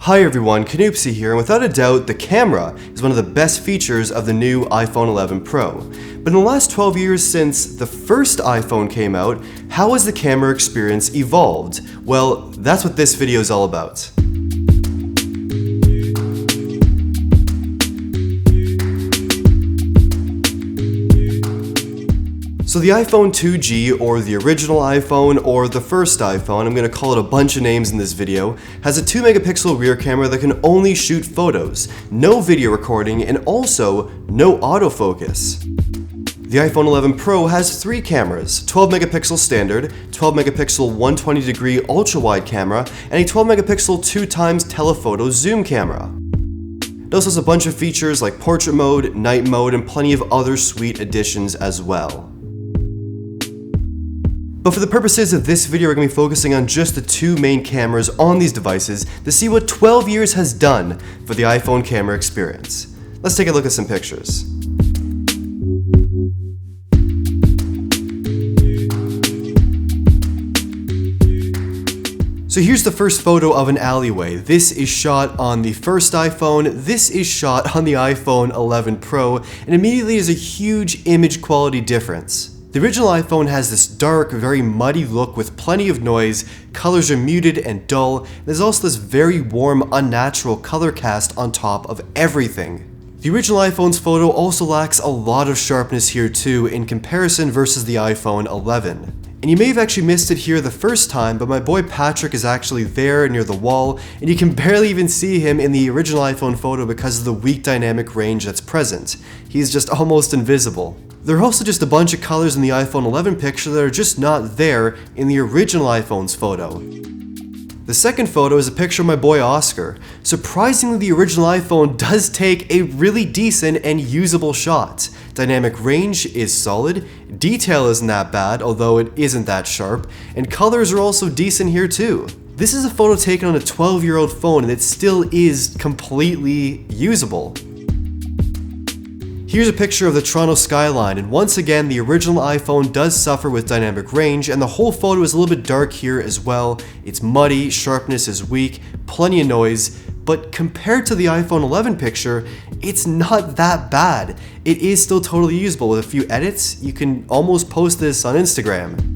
Hi everyone, Canoopsy here, and without a doubt, the camera is one of the best features of the new iPhone 11 Pro. But in the last 12 years since the first iPhone came out, how has the camera experience evolved? Well, that's what this video is all about. So the iPhone 2G, or the original iPhone, or the first iPhone, I'm going to call it a bunch of names in this video, has a 2 megapixel rear camera that can only shoot photos, no video recording, and also no autofocus. The iPhone 11 Pro has 3 cameras, 12 megapixel standard, 12 megapixel 120 degree ultra wide camera, and a 12 megapixel 2x telephoto zoom camera. It also has a bunch of features like portrait mode, night mode, and plenty of other sweet additions as well. But for the purposes of this video, we're going to be focusing on just the 2 main cameras on these devices to see what 12 years has done for the iPhone camera experience. Let's take a look at some pictures. So here's the first photo of an alleyway. This is shot on the first iPhone, this is shot on the iPhone 11 Pro, and immediately there's a huge image quality difference. The original iPhone has this dark, very muddy look with plenty of noise, colors are muted and dull, there's also this very warm, unnatural color cast on top of everything. The original iPhone's photo also lacks a lot of sharpness here too in comparison versus the iPhone 11. And you may have actually missed it here the first time, but my boy Patrick is actually there near the wall, and you can barely even see him in the original iPhone photo because of the weak dynamic range that's present. He's just almost invisible. There are also just a bunch of colors in the iPhone 11 picture that are just not there in the original iPhone's photo. The second photo is a picture of my boy Oscar. Surprisingly, the original iPhone does take a really decent and usable shot. Dynamic range is solid, detail isn't that bad, although it isn't that sharp, and colors are also decent here too. This is a photo taken on a 12-year-old phone and it still is completely usable. Here's a picture of the Toronto skyline, and once again the original iPhone does suffer with dynamic range, and the whole photo is a little bit dark here as well. It's muddy, sharpness is weak, plenty of noise, but compared to the iPhone 11 picture, it's not that bad. It is still totally usable. With a few edits, you can almost post this on Instagram.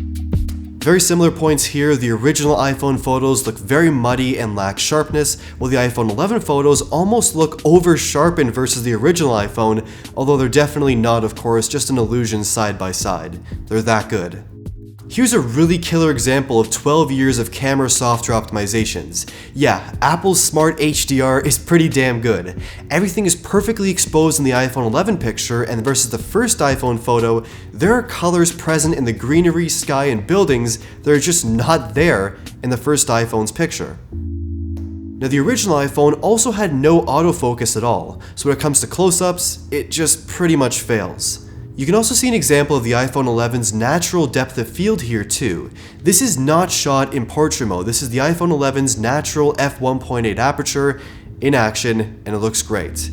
Very similar points here. The original iPhone photos look very muddy and lack sharpness, while the iPhone 11 photos almost look over-sharpened versus the original iPhone, although they're definitely not, of course, just an illusion side by side. They're that good. Here's a really killer example of 12 years of camera software optimizations. Yeah, Apple's Smart HDR is pretty damn good. Everything is perfectly exposed in the iPhone 11 picture, and versus the first iPhone photo, there are colors present in the greenery, sky, and buildings that are just not there in the first iPhone's picture. Now, the original iPhone also had no autofocus at all, so when it comes to close-ups, it just pretty much fails. You can also see an example of the iPhone 11's natural depth of field here too. This is not shot in portrait mode. This is the iPhone 11's natural f1.8 aperture in action, and it looks great.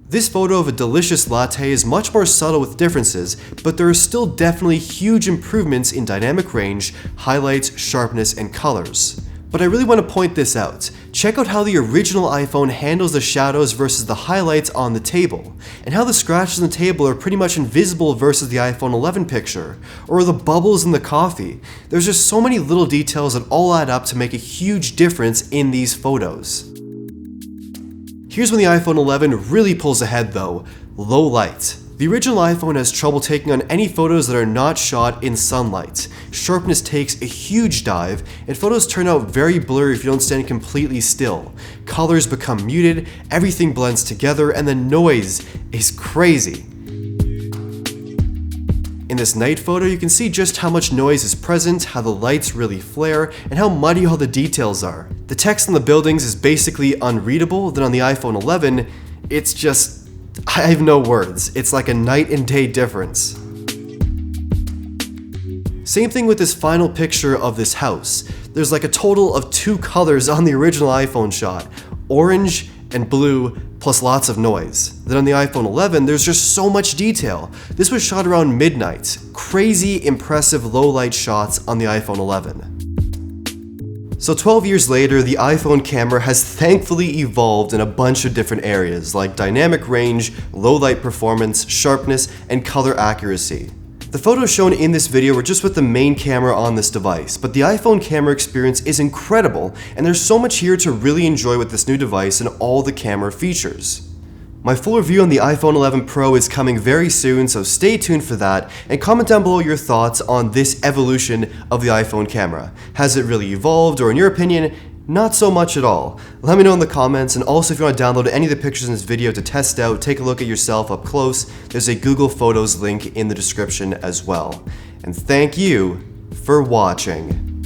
This photo of a delicious latte is much more subtle with differences, but there are still definitely huge improvements in dynamic range, highlights, sharpness, and colors. But I really want to point this out. Check out how the original iPhone handles the shadows versus the highlights on the table, and how the scratches on the table are pretty much invisible versus the iPhone 11 picture, or the bubbles in the coffee. There's just so many little details that all add up to make a huge difference in these photos. Here's when the iPhone 11 really pulls ahead though: low light. The original iPhone has trouble taking on any photos that are not shot in sunlight. Sharpness takes a huge dive, and photos turn out very blurry if you don't stand completely still. Colors become muted, everything blends together, and the noise is crazy. In this night photo, you can see just how much noise is present, how the lights really flare, and how muddy all the details are. The text on the buildings is basically unreadable, then on the iPhone 11, it's just... I have no words. It's like a night and day difference. Same thing with this final picture of this house. There's like a total of 2 colors on the original iPhone shot: orange and blue, plus lots of noise. Then on the iPhone 11, there's just so much detail. This was shot around midnight. Crazy, impressive low light shots on the iPhone 11. So 12 years later, the iPhone camera has thankfully evolved in a bunch of different areas like dynamic range, low light performance, sharpness, and color accuracy. The photos shown in this video were just with the main camera on this device, but the iPhone camera experience is incredible, and there's so much here to really enjoy with this new device and all the camera features. My full review on the iPhone 11 Pro is coming very soon, so stay tuned for that, and comment down below your thoughts on this evolution of the iPhone camera. Has it really evolved, or in your opinion, not so much at all? Let me know in the comments, and also if you want to download any of the pictures in this video to test out, take a look at yourself up close, there's a Google Photos link in the description as well. And thank you for watching.